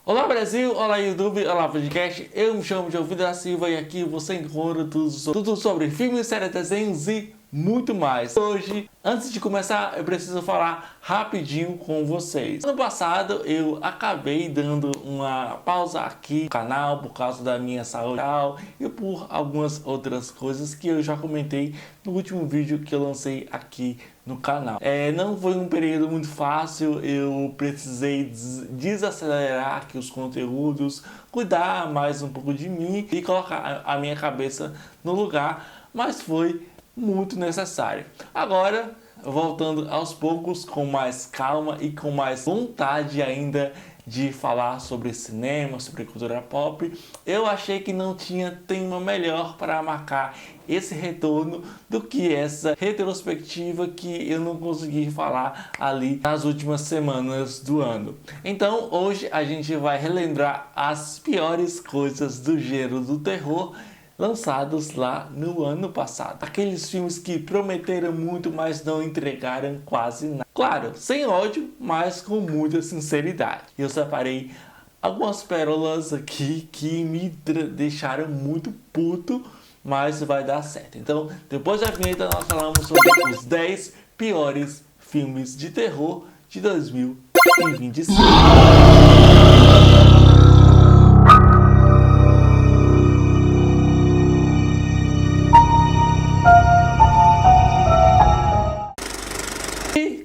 Olá Brasil, olá YouTube, olá podcast, eu me chamo João Vitor da Silva e aqui você encontra tudo sobre filmes, séries, desenhos e muito mais. Hoje, antes de começar, eu preciso falar rapidinho com vocês. Ano passado eu acabei dando uma pausa aqui no canal por causa da minha saúde e por algumas outras coisas que eu já comentei no último vídeo que eu lancei aqui no canal. Não foi um período muito fácil, eu precisei desacelerar aqui os conteúdos, cuidar mais um pouco de mim e colocar a minha cabeça no lugar, mas foi muito necessário. Agora, voltando aos poucos, com mais calma e com mais vontade ainda de falar sobre cinema, sobre cultura pop, eu achei que não tinha tema melhor para marcar esse retorno do que essa retrospectiva que eu não consegui falar ali nas últimas semanas do ano. Então hoje a gente vai relembrar as piores coisas do gênero do terror lançados lá no ano passado. Aqueles filmes que prometeram muito, mas não entregaram quase nada. Claro, sem ódio, mas com muita sinceridade. Eu separei algumas pérolas aqui que me deixaram muito puto, mas vai dar certo. Então, depois da vinheta, nós falamos sobre os 10 piores filmes de terror de 2025.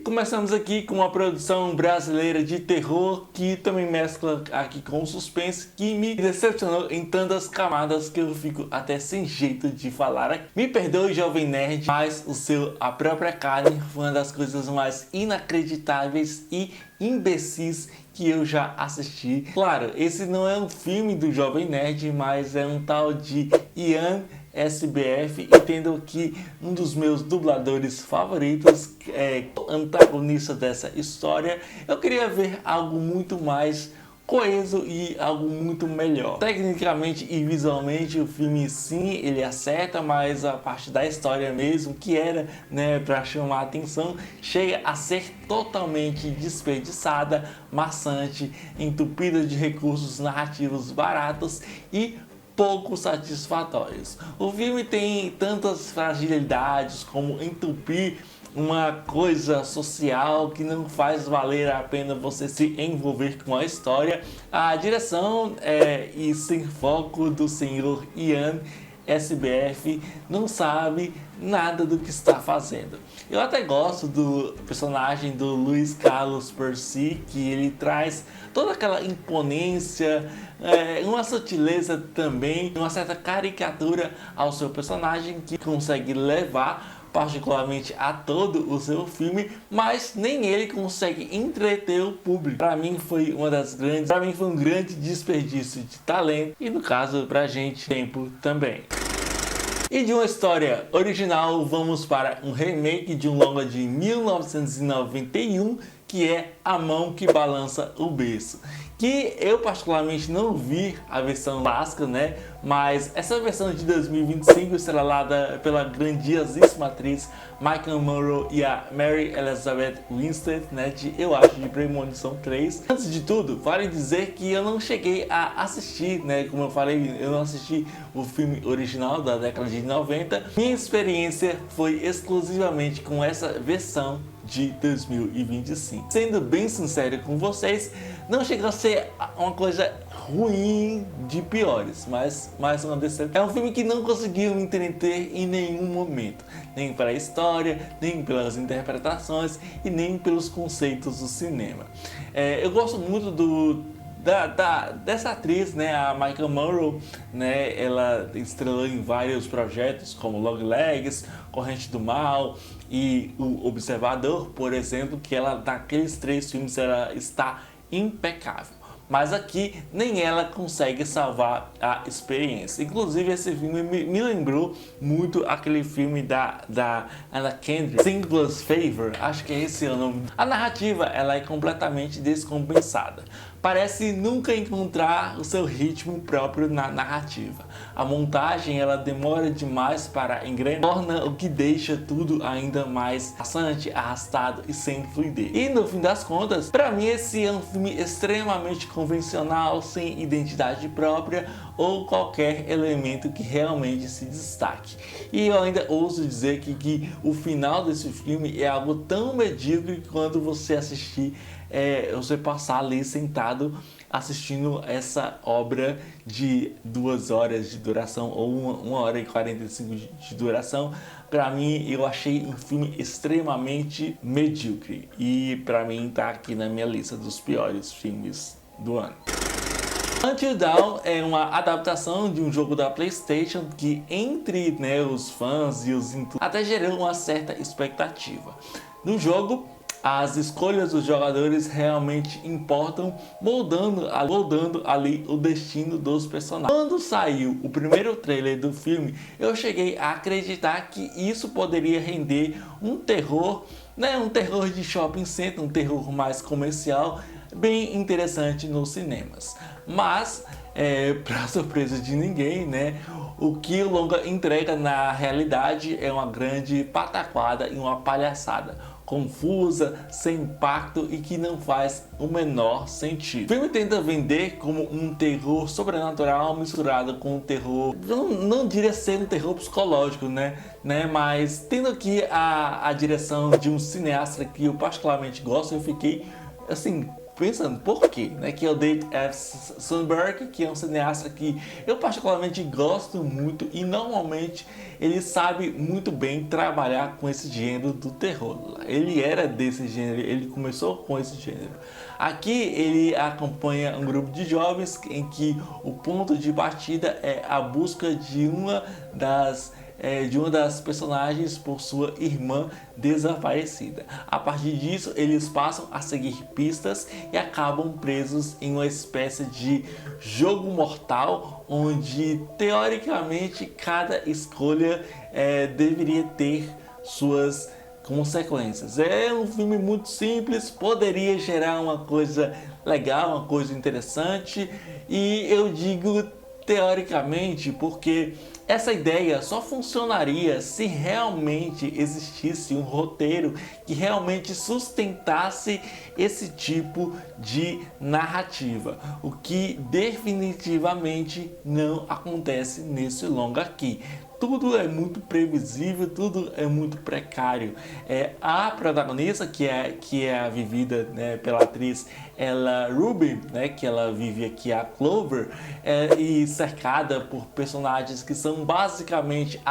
Começamos aqui com uma produção brasileira de terror que também mescla aqui com suspense, que me decepcionou em tantas camadas que eu fico até sem jeito de falar aqui. Me perdoe, jovem nerd, mas A Própria Carne foi uma das coisas mais inacreditáveis e imbecis que eu já assisti. Claro, esse não é um filme do Jovem Nerd, mas é um tal de Ian SBF, e tendo aqui um dos meus dubladores favoritos, antagonista dessa história, eu queria ver algo muito mais coeso e algo muito melhor. Tecnicamente e visualmente o filme sim, ele acerta, mas a parte da história mesmo, que era, né, para chamar a atenção, chega a ser totalmente desperdiçada, maçante, entupida de recursos narrativos baratos e pouco satisfatórios. O filme tem tantas fragilidades, como entupir uma coisa social que não faz valer a pena você se envolver com a história. A direção e sem foco do senhor Ian SBF não sabe nada do que está fazendo. Eu até gosto do personagem do Luiz Carlos Percy, que ele traz toda aquela imponência, uma sutileza também, uma certa caricatura ao seu personagem que consegue levar particularmente a todo o seu filme, mas nem ele consegue entreter o público. Para mim foi um grande desperdício de talento e, no caso, pra gente, tempo também. E de uma história original, vamos para um remake de um longa de 1991, que é A Mão que Balança o Berço, que eu particularmente não vi a versão clássica, né? Mas essa versão de 2025 estrelada pela grandiosíssima atriz Maika Monroe e a Mary Elizabeth Winstead, né? Eu acho de Premonição 3. Antes de tudo, vale dizer que eu não cheguei a assistir, né? Como eu falei, eu não assisti o filme original da década de 90. Minha experiência foi exclusivamente com essa versão de 2025. Sendo bem sincero com vocês, não chega a ser uma coisa ruim de piores, mas mais uma decepção. É um filme que não conseguiu me entreter em nenhum momento, nem pela história, nem pelas interpretações e nem pelos conceitos do cinema. Eu gosto muito dessa atriz, né, a Maika Monroe, né, ela estrelou em vários projetos como Longlegs, Corrente do Mal e O Observador, por exemplo, que ela naqueles 3 filmes ela está impecável. Mas aqui nem ela consegue salvar a experiência. Inclusive esse filme me lembrou muito aquele filme da Anna Kendrick, Simplest Favor, acho que é esse o nome. A narrativa ela é completamente descompensada. parece nunca encontrar o seu ritmo próprio na narrativa. A montagem ela demora demais para engrenar, torna o que deixa tudo ainda mais maçante, arrastado e sem fluidez. E no fim das contas, para mim esse é um filme extremamente convencional, sem identidade própria ou qualquer elemento que realmente se destaque. E eu ainda ouso dizer que o final desse filme é algo tão medíocre quando você assistir, você passar ali sentado assistindo essa obra de 2 horas de duração ou 1 hora e 45 de duração. Para mim, eu achei um filme extremamente medíocre e para mim tá aqui na minha lista dos piores filmes do ano. Until Dawn é uma adaptação de um jogo da PlayStation que entre os fãs e os até gerou uma certa expectativa. No jogo, as escolhas dos jogadores realmente importam, moldando ali o destino dos personagens. Quando saiu o primeiro trailer do filme, eu cheguei a acreditar que isso poderia render um terror, um terror de shopping center, um terror mais comercial, bem interessante nos cinemas. Mas, para surpresa de ninguém, o que o longa entrega na realidade é uma grande pataquada e uma palhaçada confusa, sem impacto e que não faz o menor sentido. O filme tenta vender como um terror sobrenatural misturado com um terror, não diria ser um terror psicológico, mas tendo aqui a direção de um cineasta que eu particularmente gosto, eu fiquei assim pensando por quê, que é o David F. Sandberg, que é um cineasta que eu particularmente gosto muito e normalmente ele sabe muito bem trabalhar com esse gênero do terror. Ele era desse gênero, ele começou com esse gênero. Aqui ele acompanha um grupo de jovens em que o ponto de partida é a busca de uma das personagens por sua irmã desaparecida. A partir disso, eles passam a seguir pistas e acabam presos em uma espécie de jogo mortal, onde teoricamente cada escolha deveria ter suas consequências. É um filme muito simples, poderia gerar uma coisa legal, uma coisa interessante, e eu digo teoricamente porque essa ideia só funcionaria se realmente existisse um roteiro que realmente sustentasse esse tipo de narrativa, o que definitivamente não acontece nesse longa aqui. Tudo é muito previsível, tudo é muito precário. A protagonista, que é vivida pela atriz Ella Rubin, que ela vive aqui a Clover, e cercada por personagens que são basicamente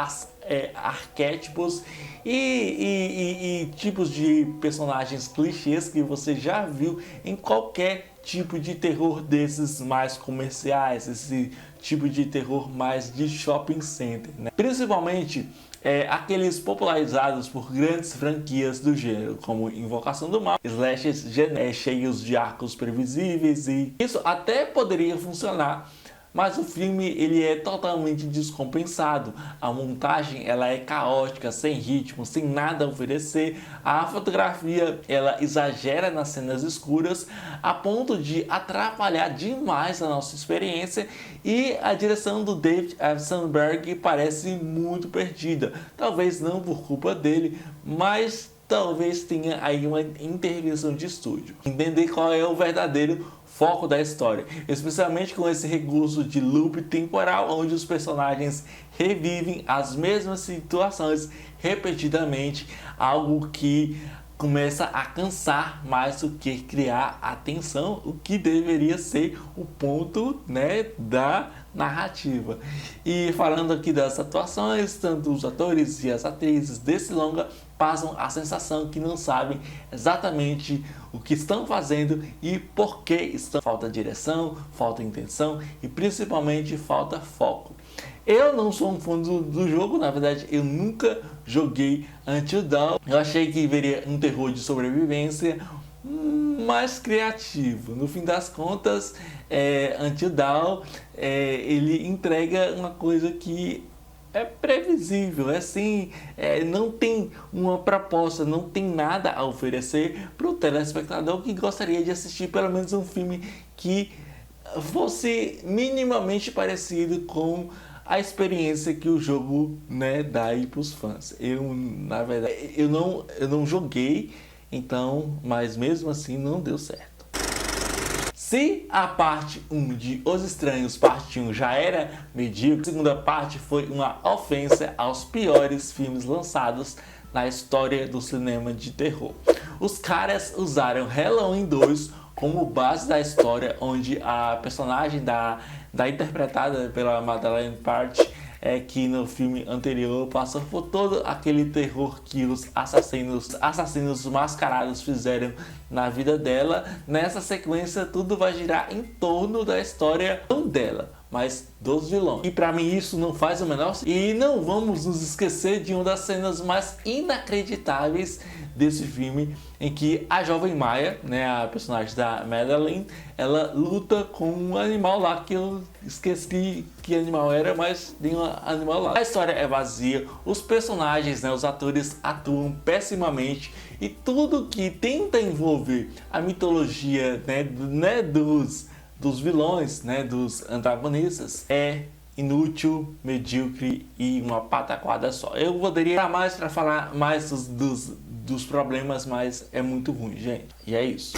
arquétipos e tipos de personagens clichês que você já viu em qualquer tipo de terror desses mais comerciais, esse tipo de terror mais de shopping center, Principalmente aqueles popularizados por grandes franquias do gênero, como Invocação do Mal, slashers cheios de arcos previsíveis, e isso até poderia funcionar. Mas o filme ele é totalmente descompensado. A montagem ela é caótica, sem ritmo, sem nada a oferecer. A fotografia ela exagera nas cenas escuras a ponto de atrapalhar demais a nossa experiência. E a direção do David F. Sandberg parece muito perdida. Talvez não por culpa dele, mas talvez tenha aí uma intervenção de estúdio. Entender qual é o verdadeiro foco da história, especialmente com esse recurso de loop temporal, onde os personagens revivem as mesmas situações repetidamente, algo que começa a cansar mais do que criar atenção, o que deveria ser o ponto da narrativa. E falando aqui das atuações, tanto os atores e as atrizes desse longa passam a sensação que não sabem exatamente o que estão fazendo e por que estão. Falta direção, falta intenção e principalmente falta foco. Eu não sou um fã do jogo, na verdade eu nunca joguei Until Dawn. Eu achei que veria um terror de sobrevivência mais criativo. No fim das contas, Until Dawn ele entrega uma coisa que é previsível, assim, não tem uma proposta, não tem nada a oferecer para o telespectador que gostaria de assistir pelo menos um filme que fosse minimamente parecido com a experiência que o jogo, né, dá aí pros fãs. Na verdade, eu não joguei, então, mas mesmo assim não deu certo. Se a parte 1 de Os Estranhos, parte 1, já era medíocre, a segunda parte foi uma ofensa aos piores filmes lançados na história do cinema de terror. Os caras usaram Halloween 2 como base da história, onde a personagem da interpretada pela Madeleine Park, que no filme anterior passou por todo aquele terror que os assassinos mascarados fizeram na vida dela. Nessa sequência tudo vai girar em torno da história não dela, mas dos vilões. E pra mim isso não faz o menor sentido. E não vamos nos esquecer de uma das cenas mais inacreditáveis desse filme, em que a jovem Maia, né, a personagem da Madeleine, ela luta com um animal lá que eu esqueci que animal era, mas tem um animal lá. A história é vazia, os personagens, né, os atores atuam pessimamente e tudo que tenta envolver a mitologia, né, dos vilões, né, dos antagonistas é inútil, medíocre e uma pataquada só. Eu poderia dar mais para falar mais dos problemas, mas é muito ruim, gente. E é isso.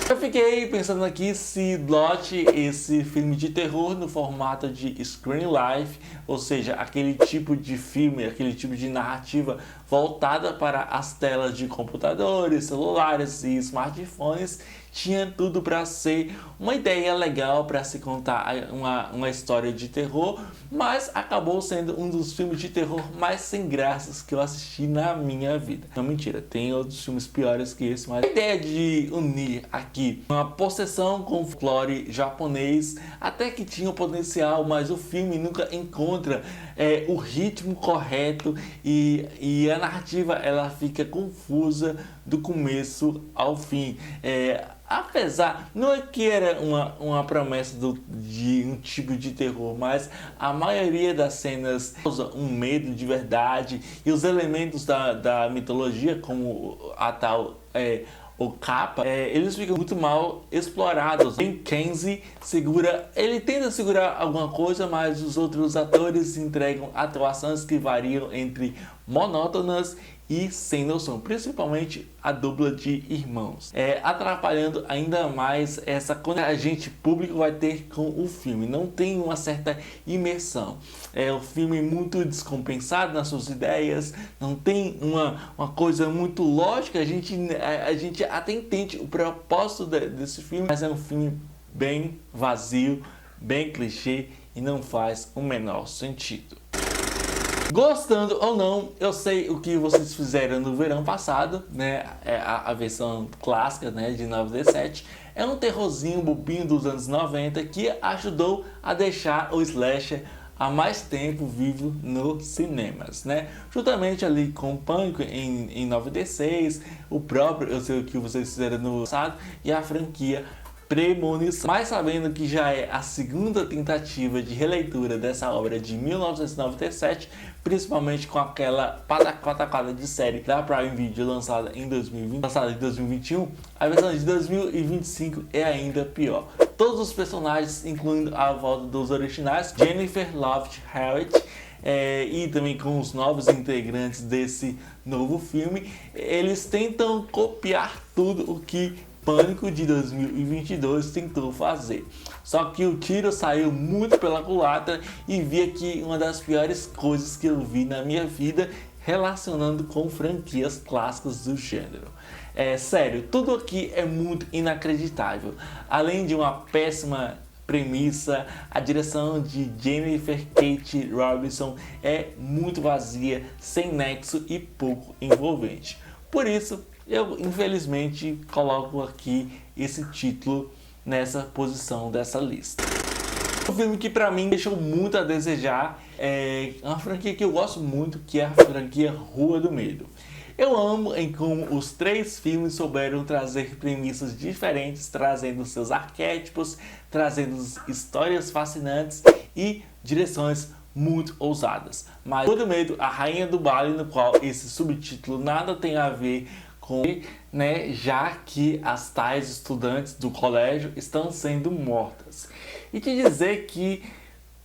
Eu fiquei pensando aqui se lote esse filme de terror no formato de Screen Life, ou seja, aquele tipo de filme, aquele tipo de narrativa voltada para as telas de computadores, celulares e smartphones, tinha tudo para ser uma ideia legal para se contar uma história de terror, mas acabou sendo um dos filmes de terror mais sem graças que eu assisti na minha vida. Não, mentira, tem outros filmes piores que esse, mas a ideia de unir aqui uma possessão com folclore japonês até que tinha o potencial, mas o filme nunca encontra o ritmo correto e a narrativa ela fica confusa do começo ao fim. Apesar, não é que era uma promessa de um tipo de terror, mas a maioria das cenas causa um medo de verdade e os elementos da mitologia, como a tal o capa, eles ficam muito mal explorados. Em Kenzie ele tenta segurar alguma coisa, mas os outros atores entregam atuações que variam entre monótonas e sem noção, principalmente a dupla de irmãos, atrapalhando ainda mais essa conexão que a gente público vai ter com o filme. Não tem uma certa imersão, o filme é muito descompensado nas suas ideias, não tem uma coisa muito lógica. A gente até entende o propósito desse filme, mas é um filme bem vazio, bem clichê e não faz o menor sentido. Gostando ou não, eu sei o que vocês fizeram no verão passado, né? A versão clássica, né, de 97. É um terrorzinho bobinho dos anos 90 que ajudou a deixar o slasher há mais tempo vivo nos cinemas, né? Juntamente ali com o Pânico em 96, o próprio Eu Sei O Que Vocês Fizeram no passado e a franquia Premonição. Mas sabendo que já é a segunda tentativa de releitura dessa obra de 1997, principalmente com aquela patacada de série da Prime Video lançada em 2021, a versão de 2025 é ainda pior. Todos os personagens, incluindo a volta dos originais, Jennifer Love Hewitt, e também com os novos integrantes desse novo filme, eles tentam copiar tudo o que Pânico de 2022 tentou fazer. Só que o tiro saiu muito pela culatra e vi aqui uma das piores coisas que eu vi na minha vida relacionando com franquias clássicas do gênero. Sério, tudo aqui é muito inacreditável. Além de uma péssima premissa, a direção de Jennifer Kate Robinson é muito vazia, sem nexo e pouco envolvente. Por isso, eu infelizmente coloco aqui esse título nessa posição dessa lista. Um filme que pra mim deixou muito a desejar é uma franquia que eu gosto muito, que é a franquia Rua do Medo. Eu amo em como os três filmes souberam trazer premissas diferentes, trazendo seus arquétipos, trazendo histórias fascinantes e direções muito ousadas. Mas Rua do Medo, a Rainha do Baile, no qual esse subtítulo nada tem a ver com ele, né, já que as tais estudantes do colégio estão sendo mortas. E te dizer que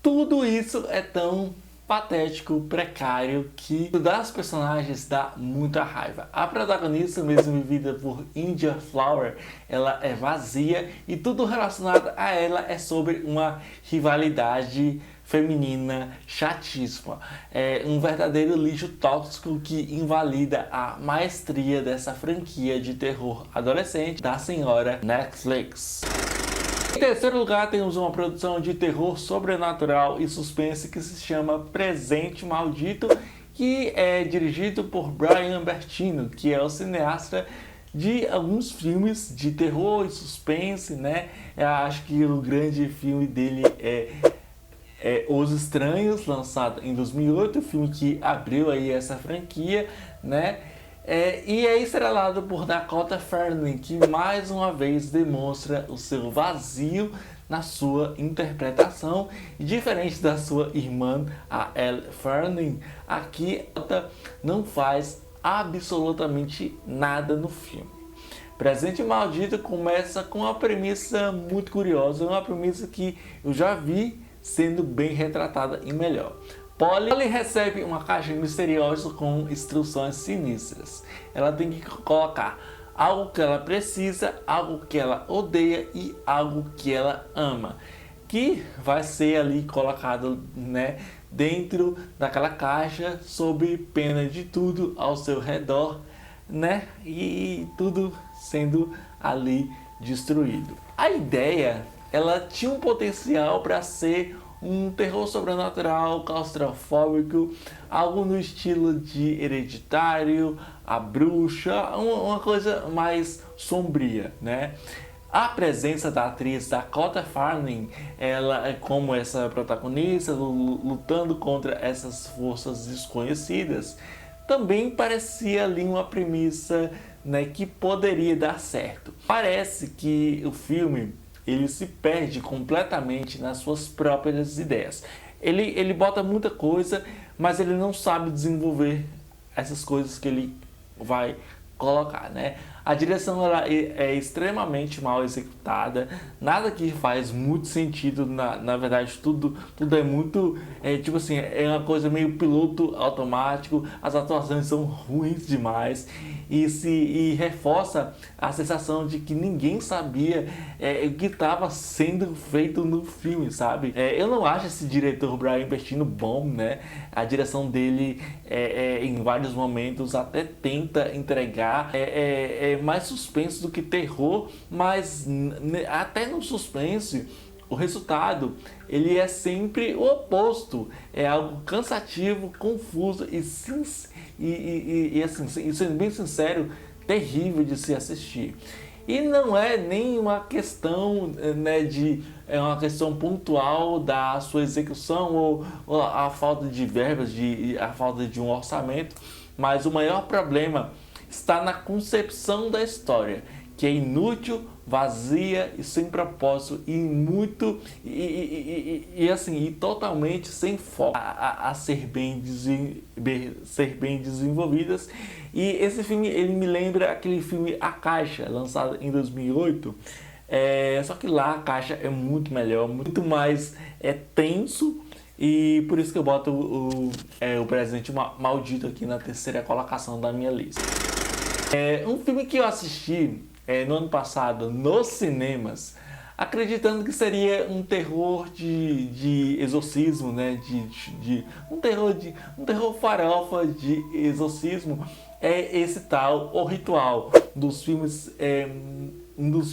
tudo isso é tão patético, precário, que das personagens dá muita raiva. A protagonista, mesmo vivida por India Flower, ela é vazia e tudo relacionado a ela é sobre uma rivalidade feminina chatíssima. É um verdadeiro lixo tóxico que invalida a maestria dessa franquia de terror adolescente da senhora Netflix. Em terceiro lugar, temos uma produção de terror sobrenatural e suspense que se chama Presente Maldito, que é dirigido por Brian Bertino, que é o cineasta de alguns filmes de terror e suspense, né? Eu acho que o grande filme dele é Os Estranhos, lançado em 2008, o filme que abriu aí essa franquia, né? E é estrelado por Dakota Fanning, que mais uma vez demonstra o seu vazio na sua interpretação. E diferente da sua irmã, a Elle Fanning, aqui ela não faz absolutamente nada no filme. Presente Maldito começa com uma premissa muito curiosa, uma premissa que eu já vi sendo bem retratada em melhor. Polly recebe uma caixa misteriosa com instruções sinistras. Ela tem que colocar algo que ela precisa, algo que ela odeia e algo que ela ama, que vai ser ali colocado, né, dentro daquela caixa, sob pena de tudo ao seu redor, né, e tudo sendo ali destruído. A ideia, ela tinha um potencial para ser um terror sobrenatural, claustrofóbico, algo no estilo de Hereditário, A Bruxa, uma coisa mais sombria, né? A presença da atriz Dakota Fanning, ela como essa protagonista lutando contra essas forças desconhecidas, também parecia ali uma premissa, né, que poderia dar certo. Parece que o filme ele se perde completamente nas suas próprias ideias. Ele bota muita coisa, mas ele não sabe desenvolver essas coisas que ele vai colocar, né? A direção ela é extremamente mal executada, nada que faz muito sentido, na verdade tudo é muito, tipo assim, é uma coisa meio piloto automático, as atuações são ruins demais e reforça a sensação de que ninguém sabia o que estava sendo feito no filme, sabe? Eu não acho esse diretor Brian Bertino bom, né? A direção dele em vários momentos até tenta entregar mais suspense do que terror, mas até no suspense o resultado ele é sempre o oposto, é algo cansativo, confuso e assim, sendo bem sincero, terrível de se assistir. E não é nem uma questão, né, é uma questão pontual da sua execução ou a falta de verbas, a falta de um orçamento, mas o maior problema está na concepção da história, que é inútil, vazia e sem propósito e totalmente sem foco a ser bem desenvolvidas. E esse filme ele me lembra aquele filme A Caixa, lançado em 2008. Só que lá a Caixa é muito melhor, muito mais tenso. E por isso que eu boto o Presente Maldito aqui na terceira colocação da minha lista. Um filme que eu assisti no ano passado nos cinemas, acreditando que seria um terror de exorcismo, né? Um terror farofa de exorcismo, é esse tal O Ritual, um dos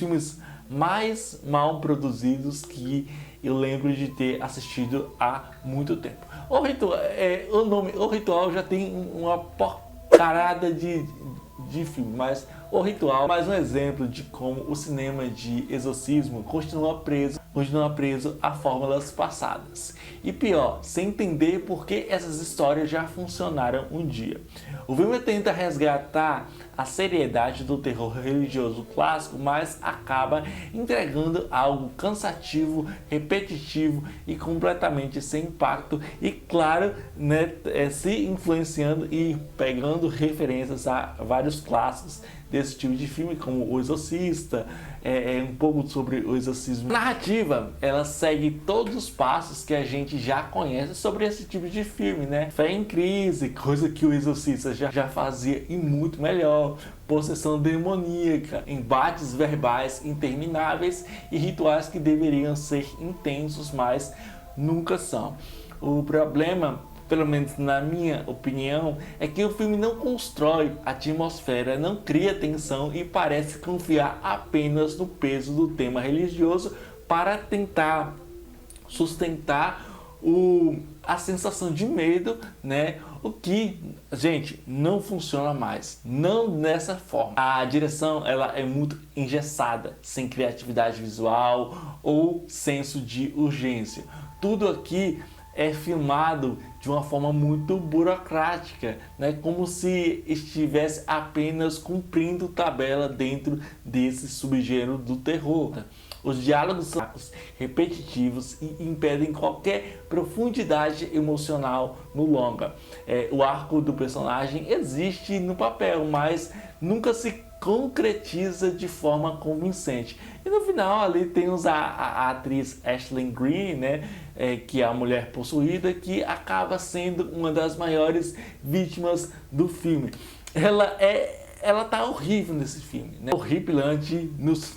filmes mais mal produzidos que eu lembro de ter assistido há muito tempo. O nome O Ritual já tem uma porcarada de filme, mas O Ritual é mais um exemplo de como o cinema de exorcismo continua preso a fórmulas passadas. E pior, sem entender por que essas histórias já funcionaram um dia. O filme tenta resgatar a seriedade do terror religioso clássico, mas acaba entregando algo cansativo, repetitivo e completamente sem impacto, e claro, né, se influenciando e pegando referências a vários clássicos desse tipo de filme, como O Exorcista, um pouco sobre o exorcismo. A narrativa, ela segue todos os passos que a gente já conhece sobre esse tipo de filme, né? Fé em crise, coisa que o Exorcista já fazia e muito melhor, possessão demoníaca, embates verbais intermináveis e rituais que deveriam ser intensos, mas nunca são. O problema, pelo menos na minha opinião, é que o filme não constrói atmosfera, não cria tensão e parece confiar apenas no peso do tema religioso para tentar sustentar a sensação de medo, né? O que, gente, não funciona mais, não dessa forma. A direção, ela é muito engessada, sem criatividade visual ou senso de urgência. Tudo aqui é filmado de uma forma muito burocrática, né? Como se estivesse apenas cumprindo tabela dentro desse subgênero do terror. Os diálogos são repetitivos e impedem qualquer profundidade emocional no longa. O arco do personagem existe no papel, mas nunca se concretiza de forma convincente. E no final ali temos a atriz Ashley Greene, né, que é a mulher possuída, que acaba sendo uma das maiores vítimas do filme. Ela tá horrível nesse filme, né? Horripilante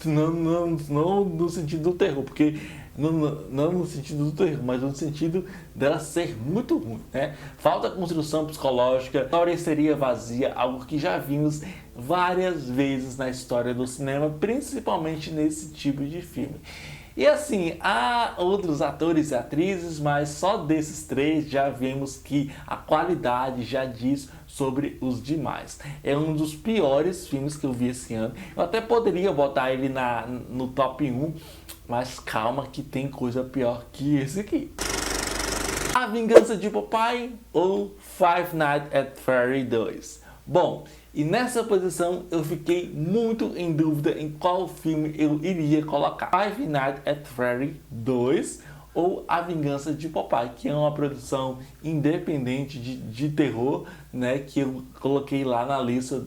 não no sentido do terror, porque não no sentido do terror, mas no sentido dela ser muito ruim, né? Falta construção psicológica, história seria vazia, algo que já vimos várias vezes na história do cinema, principalmente nesse tipo de filme. E assim, há outros atores e atrizes, mas só desses três já vemos que a qualidade já diz sobre os demais. É um dos piores filmes que eu vi esse ano. Eu até poderia botar ele no top 1, mas calma que tem coisa pior que esse aqui. A Vingança de Popeye ou Five Nights at Freddy's 2? Bom, e nessa posição eu fiquei muito em dúvida em qual filme eu iria colocar. Five Nights at Freddy's 2 ou A Vingança de Popeye, que é uma produção independente de terror, né, que eu coloquei lá na lista,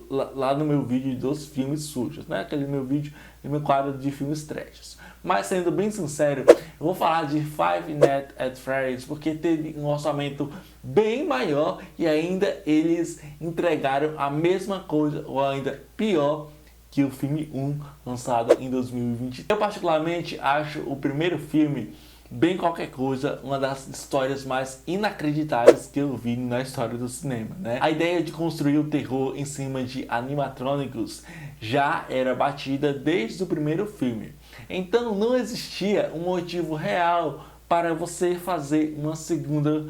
lá no meu vídeo dos filmes sujos, né, aquele meu vídeo no meu quadro de filmes trashs. Mas sendo bem sincero, eu vou falar de Five Nights at Freddy's porque teve um orçamento bem maior e ainda eles entregaram a mesma coisa ou ainda pior que o filme 1 lançado em 2020. Eu particularmente acho o primeiro filme bem qualquer coisa, uma das histórias mais inacreditáveis que eu vi na história do cinema, né? A ideia de construir o terror em cima de animatrônicos já era batida desde o primeiro filme. Então não existia um motivo real para você fazer uma segunda,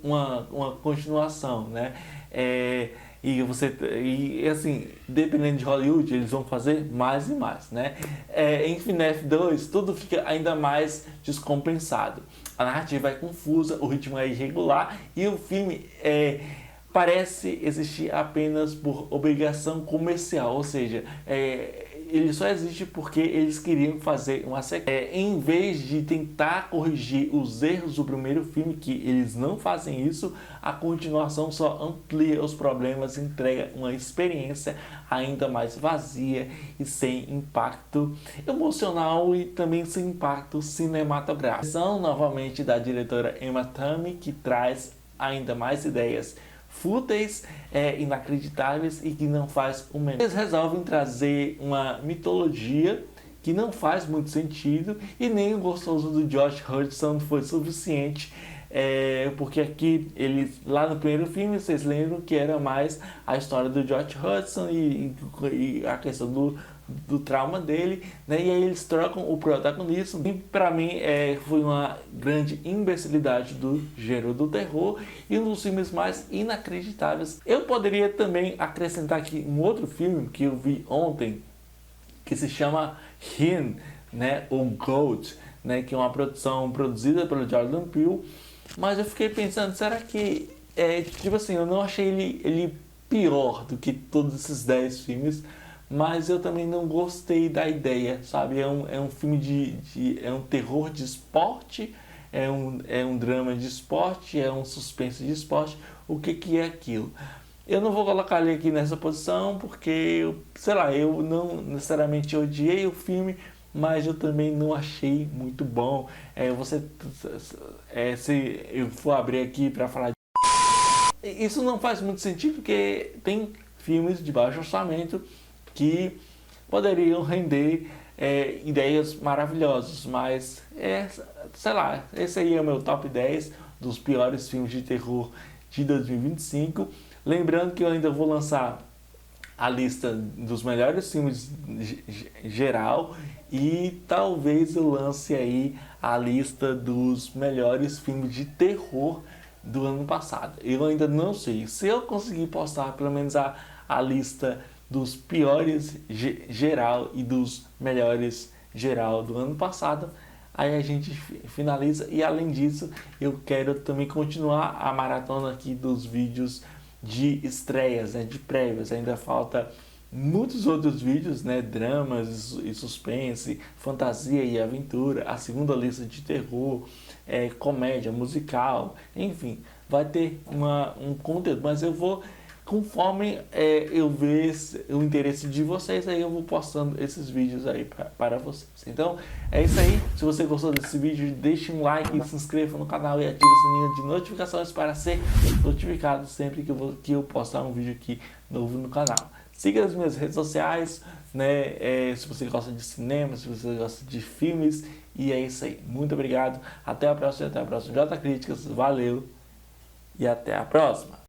uma continuação, né? E assim, dependendo de Hollywood, eles vão fazer mais e mais, né? Em FNAF 2, tudo fica ainda mais descompensado. A narrativa é confusa, o ritmo é irregular e o filme parece existir apenas por obrigação comercial, ou seja, ele só existe porque eles queriam fazer uma sequência. Em vez de tentar corrigir os erros do primeiro filme, que eles não fazem isso, a continuação só amplia os problemas e entrega uma experiência ainda mais vazia e sem impacto emocional e também sem impacto cinematográfico. São novamente da diretora Emma Tammi, que traz ainda mais ideias fúteis, inacreditáveis e que não faz o menor. Eles resolvem trazer uma mitologia que não faz muito sentido e nem o gostoso do Josh Hudson foi suficiente, porque aqui eles, lá no primeiro filme, vocês lembram que era mais a história do Josh Hudson e a questão do trauma dele, né? E aí eles trocam o protagonismo e para mim foi uma grande imbecilidade do gênero do terror e um dos filmes mais inacreditáveis. Eu poderia também acrescentar aqui um outro filme que eu vi ontem, que se chama Him, né, ou Goat, né, que é uma produção produzida pelo Jordan Peele, mas eu fiquei pensando, será que tipo assim, eu não achei ele pior do que todos esses 10 filmes, mas eu também não gostei da ideia, sabe? É um filme é um terror de esporte, é um drama de esporte, é um suspense de esporte. O que que é aquilo? Eu não vou colocar ele aqui nessa posição porque, sei lá, eu não necessariamente odiei o filme, mas eu também não achei muito bom. Se eu for abrir aqui para falar isso não faz muito sentido, porque tem filmes de baixo orçamento que poderiam render ideias maravilhosas, mas sei lá, esse aí é o meu top 10 dos piores filmes de terror de 2025. Lembrando que eu ainda vou lançar a lista dos melhores filmes geral e talvez eu lance aí a lista dos melhores filmes de terror do ano passado. Eu ainda não sei. Se eu conseguir postar pelo menos a lista dos piores geral e dos melhores geral do ano passado, aí a gente finaliza. E além disso, eu quero também continuar a maratona aqui dos vídeos de estreias, né, de prévias. Ainda falta muitos outros vídeos, né, dramas e suspense, fantasia e aventura, a segunda lista de terror, comédia, musical, enfim, vai ter um conteúdo, mas eu vou, conforme eu ver o interesse de vocês, aí eu vou postando esses vídeos aí para vocês. Então, é isso aí. Se você gostou desse vídeo, deixe um like, se inscreva no canal e ative o sininho de notificações para ser notificado sempre que eu postar um vídeo aqui novo no canal. Siga as minhas redes sociais, né? Se você gosta de cinema, se você gosta de filmes. E é isso aí. Muito obrigado. Até a próxima. Jota Críticas. Valeu. E até a próxima.